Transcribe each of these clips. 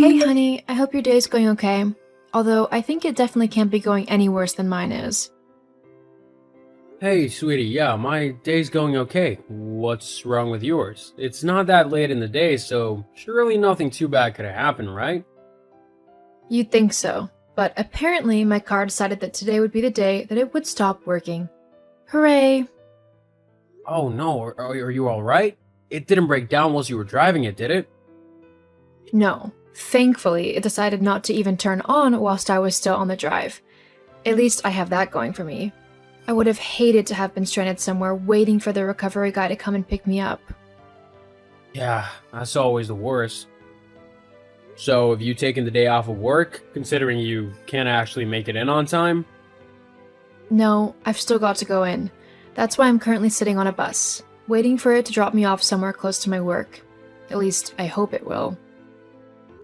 Hey honey, I hope your day's going okay. Although I think it definitely can't be going any worse than mine is. Hey, sweetie, yeah, my day's going okay. What's wrong with yours? It's not that late in the day, so surely nothing too bad could have happened, right? You'd think so, but apparently my car decided that today would be the day that it would stop working. Hooray! Oh no, are you alright? It didn't break down whilst you were driving it, did it? No. Thankfully, it decided not to even turn on whilst I was still on the drive. At least I have that going for me. I would have hated to have been stranded somewhere waiting for the recovery guy to come and pick me up. Yeah, that's always the worst. So, have you taken the day off of work, considering you can't actually make it in on time? No, I've still got to go in. That's why I'm currently sitting on a bus, waiting for it to drop me off somewhere close to my work. At least, I hope it will.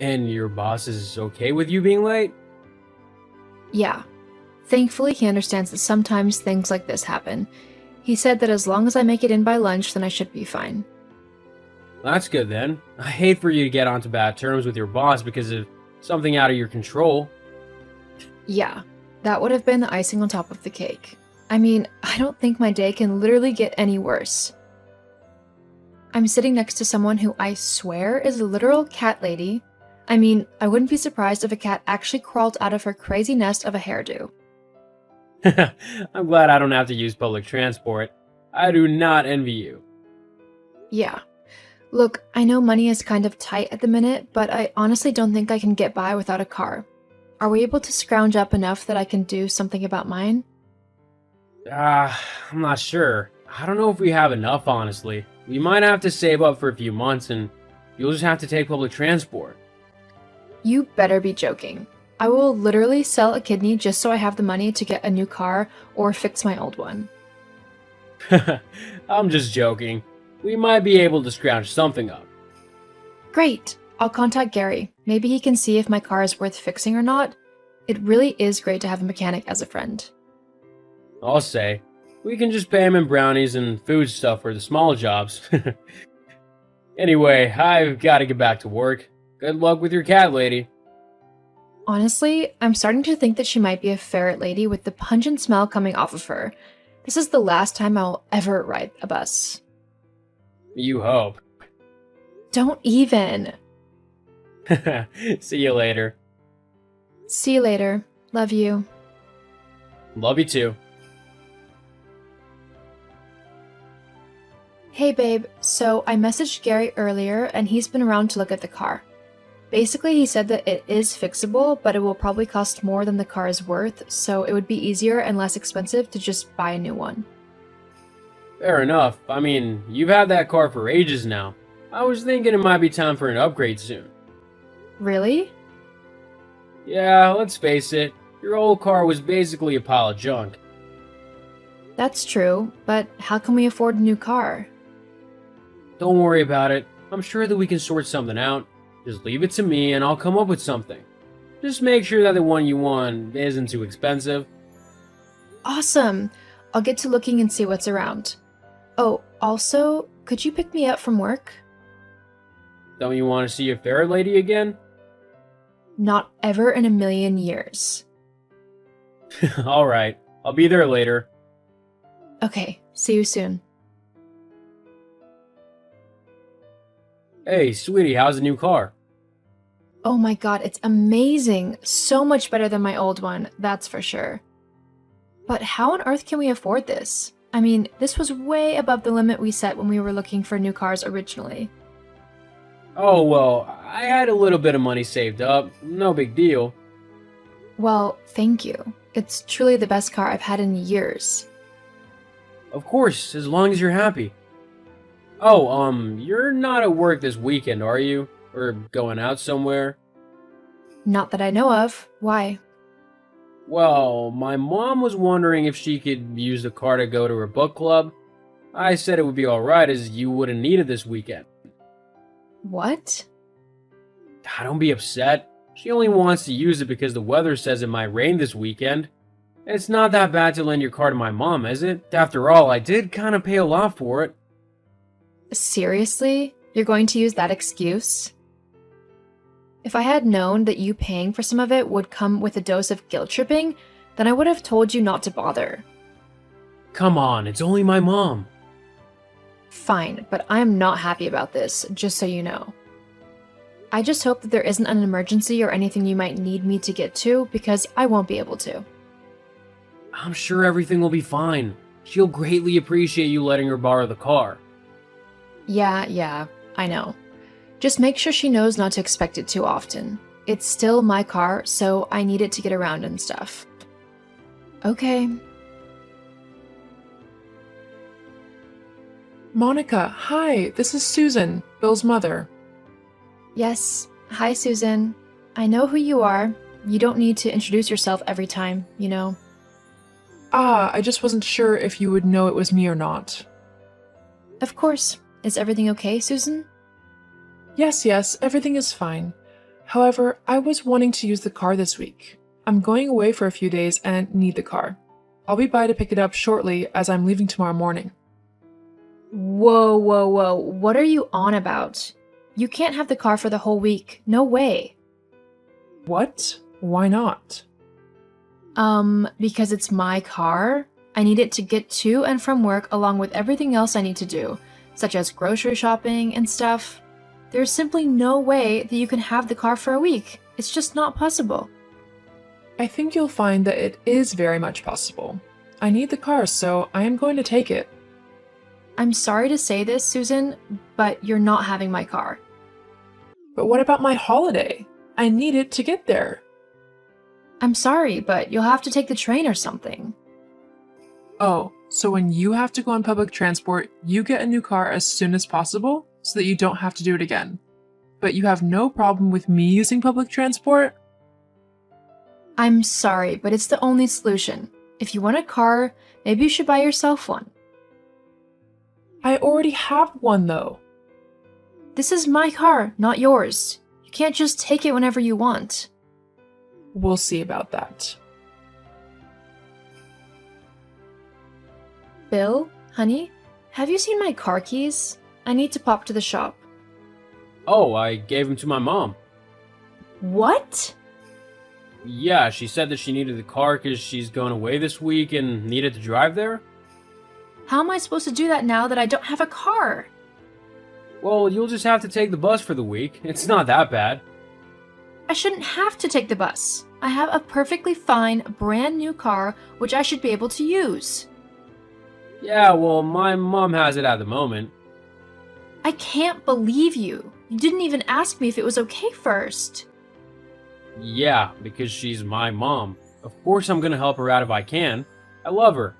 And your boss is okay with you being late? Yeah. Thankfully, he understands that sometimes things like this happen. He said that as long as I make it in by lunch, then I should be fine. That's good then. I hate for you to get onto bad terms with your boss because of something out of your control. Yeah, that would have been the icing on top of the cake. I mean, I don't think my day can literally get any worse. I'm sitting next to someone who I swear is a literal cat lady. I mean, I wouldn't be surprised if a cat actually crawled out of her crazy nest of a hairdo. I'm glad I don't have to use public transport. I do not envy you. Yeah. Look, I know money is kind of tight at the minute, but I honestly don't think I can get by without a car. Are we able to scrounge up enough that I can do something about mine? I'm not sure. I don't know if we have enough, honestly. We might have to save up for a few months and you'll just have to take public transport. You better be joking. I will literally sell a kidney just so I have the money to get a new car or fix my old one. I'm just joking. We might be able to scrounge something up. Great! I'll contact Gary. Maybe he can see if my car is worth fixing or not. It really is great to have a mechanic as a friend. I'll say. We can just pay him in brownies and food stuff for the small jobs. Anyway, I've got to get back to work. Good luck with your cat lady. Honestly, I'm starting to think that she might be a ferret lady with the pungent smell coming off of her. This is the last time I'll ever ride a bus. You hope. Don't even. See you later. See you later. Love you. Love you too. Hey babe, so I messaged Gary earlier and he's been around to look at the car. Basically, he said that it is fixable, but it will probably cost more than the car is worth, so it would be easier and less expensive to just buy a new one. Fair enough. I mean, you've had that car for ages now. I was thinking it might be time for an upgrade soon. Really? Yeah, let's face it. Your old car was basically a pile of junk. That's true, but how can we afford a new car? Don't worry about it. I'm sure that we can sort something out. Just leave it to me and I'll come up with something. Just make sure that the one you want isn't too expensive. Awesome! I'll get to looking and see what's around. Oh, also, could you pick me up from work? Don't you want to see a ferret lady again? Not ever in a million years. Alright, I'll be there later. Okay, see you soon. Hey, sweetie, how's the new car? Oh my god, it's amazing! So much better than my old one, that's for sure. But how on earth can we afford this? I mean, this was way above the limit we set when we were looking for new cars originally. Oh, well, I had a little bit of money saved up. No big deal. Well, thank you. It's truly the best car I've had in years. Of course, as long as you're happy. Oh, you're not at work this weekend, are you? Or going out somewhere? Not that I know of. Why? Well, my mom was wondering if she could use the car to go to her book club. I said it would be alright as you wouldn't need it this weekend. What? Don't be upset. She only wants to use it because the weather says it might rain this weekend. It's not that bad to lend your car to my mom, is it? After all, I did kind of pay a lot for it. Seriously? You're going to use that excuse? If I had known that you paying for some of it would come with a dose of guilt tripping, then I would have told you not to bother. Come on, it's only my mom. Fine, but I am not happy about this, just so you know. I just hope that there isn't an emergency or anything you might need me to get to, because I won't be able to. I'm sure everything will be fine. She'll greatly appreciate you letting her borrow the car. Yeah, I know. Just make sure she knows not to expect it too often. It's still my car, so I need it to get around and stuff. Okay. Monica, hi, this is Susan, Bill's mother. Yes. Hi, Susan. I know who you are. You don't need to introduce yourself every time, you know. I just wasn't sure if you would know it was me or not. Of course. Is everything okay, Susan? Yes, everything is fine. However, I was wanting to use the car this week. I'm going away for a few days and need the car. I'll be by to pick it up shortly as I'm leaving tomorrow morning. Whoa. What are you on about? You can't have the car for the whole week. No way. What? Why not? Because it's my car. I need it to get to and from work along with everything else I need to do, such as grocery shopping and stuff. There's simply no way that you can have the car for a week. It's just not possible. I think you'll find that it is very much possible. I need the car, so I am going to take it. I'm sorry to say this, Susan, but you're not having my car. But what about my holiday? I need it to get there. I'm sorry, but you'll have to take the train or something. Oh, so when you have to go on public transport, you get a new car as soon as possible so that you don't have to do it again. But you have no problem with me using public transport? I'm sorry, but it's the only solution. If you want a car, maybe you should buy yourself one. I already have one though. This is my car, not yours. You can't just take it whenever you want. We'll see about that. Bill, honey, have you seen my car keys? I need to pop to the shop. Oh, I gave them to my mom. What? Yeah, she said that she needed the car because she's going away this week and needed to drive there. How am I supposed to do that now that I don't have a car? Well, you'll just have to take the bus for the week. It's not that bad. I shouldn't have to take the bus. I have a perfectly fine, brand new car which I should be able to use. Yeah, well, my mom has it at the moment. I can't believe you. You didn't even ask me if it was okay first. Yeah, because she's my mom. Of course I'm gonna help her out if I can. I love her.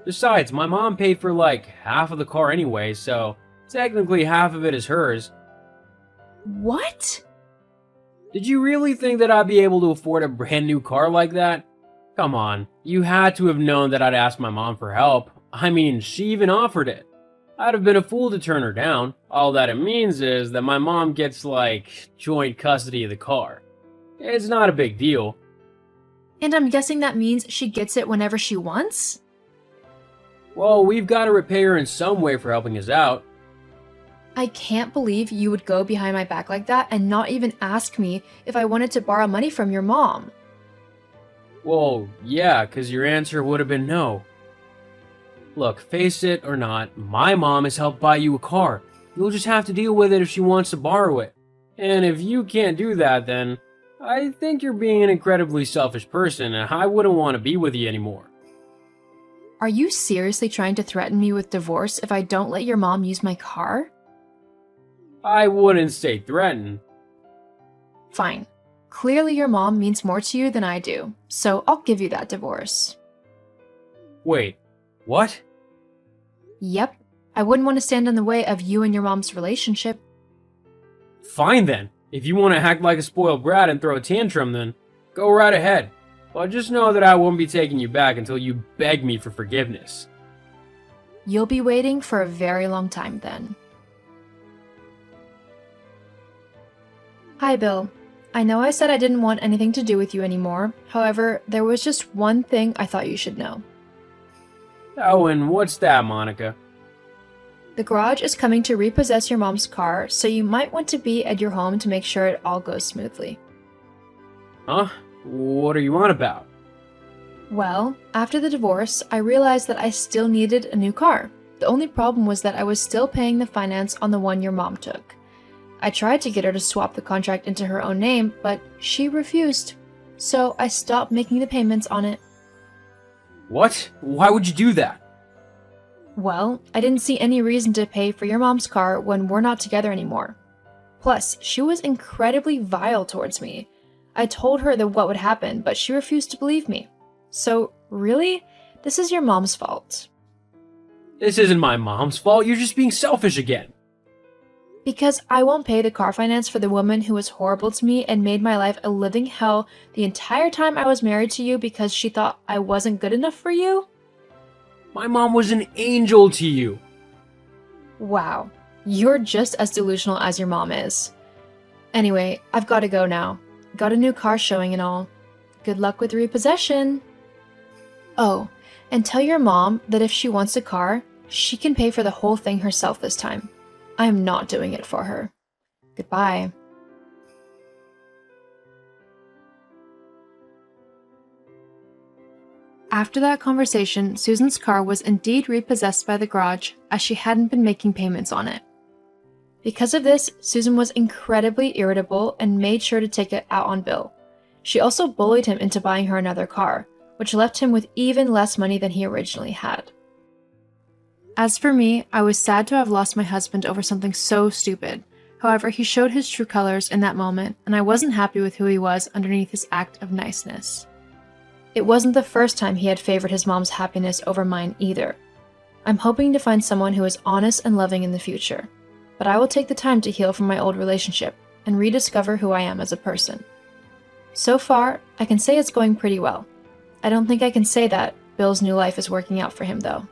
Besides, my mom paid for like half of the car anyway, so technically half of it is hers. What? Did you really think that I'd be able to afford a brand new car like that? Come on, you had to have known that I'd ask my mom for help. I mean, she even offered it. I'd have been a fool to turn her down. All that it means is that my mom gets, like, joint custody of the car. It's not a big deal. And I'm guessing that means she gets it whenever she wants? Well, we've got to repay her in some way for helping us out. I can't believe you would go behind my back like that and not even ask me if I wanted to borrow money from your mom. Well, yeah, because your answer would have been no. Look, face it or not, my mom has helped buy you a car. You'll just have to deal with it if she wants to borrow it. And if you can't do that, then I think you're being an incredibly selfish person, and I wouldn't want to be with you anymore. Are you seriously trying to threaten me with divorce if I don't let your mom use my car? I wouldn't say threaten. Fine. Clearly your mom means more to you than I do, so I'll give you that divorce. Wait, what? Yep. I wouldn't want to stand in the way of you and your mom's relationship. Fine then. If you want to act like a spoiled brat and throw a tantrum, then go right ahead. But just know that I won't be taking you back until you beg me for forgiveness. You'll be waiting for a very long time then. Hi, Bill. I know I said I didn't want anything to do with you anymore. However, there was just one thing I thought you should know. Oh, and what's that, Monica? The garage is coming to repossess your mom's car, so you might want to be at your home to make sure it all goes smoothly. Huh? What are you on about? Well, after the divorce, I realized that I still needed a new car. The only problem was that I was still paying the finance on the one your mom took. I tried to get her to swap the contract into her own name, but she refused. So I stopped making the payments on it. What? Why would you do that? Well, I didn't see any reason to pay for your mom's car when we're not together anymore. Plus, she was incredibly vile towards me. I told her that what would happen, but she refused to believe me. So, really? This is your mom's fault. This isn't my mom's fault. You're just being selfish again. Because I won't pay the car finance for the woman who was horrible to me and made my life a living hell the entire time I was married to you because she thought I wasn't good enough for you? My mom was an angel to you. Wow, you're just as delusional as your mom is. Anyway, I've got to go now. Got a new car showing and all. Good luck with repossession. Oh, and tell your mom that if she wants a car, she can pay for the whole thing herself this time. I am not doing it for her. Goodbye. After that conversation, Susan's car was indeed repossessed by the garage, as she hadn't been making payments on it. Because of this, Susan was incredibly irritable and made sure to take it out on Bill. She also bullied him into buying her another car, which left him with even less money than he originally had. As for me, I was sad to have lost my husband over something so stupid. However, he showed his true colors in that moment, and I wasn't happy with who he was underneath his act of niceness. It wasn't the first time he had favored his mom's happiness over mine either. I'm hoping to find someone who is honest and loving in the future, but I will take the time to heal from my old relationship and rediscover who I am as a person. So far, I can say it's going pretty well. I don't think I can say that Bill's new life is working out for him though.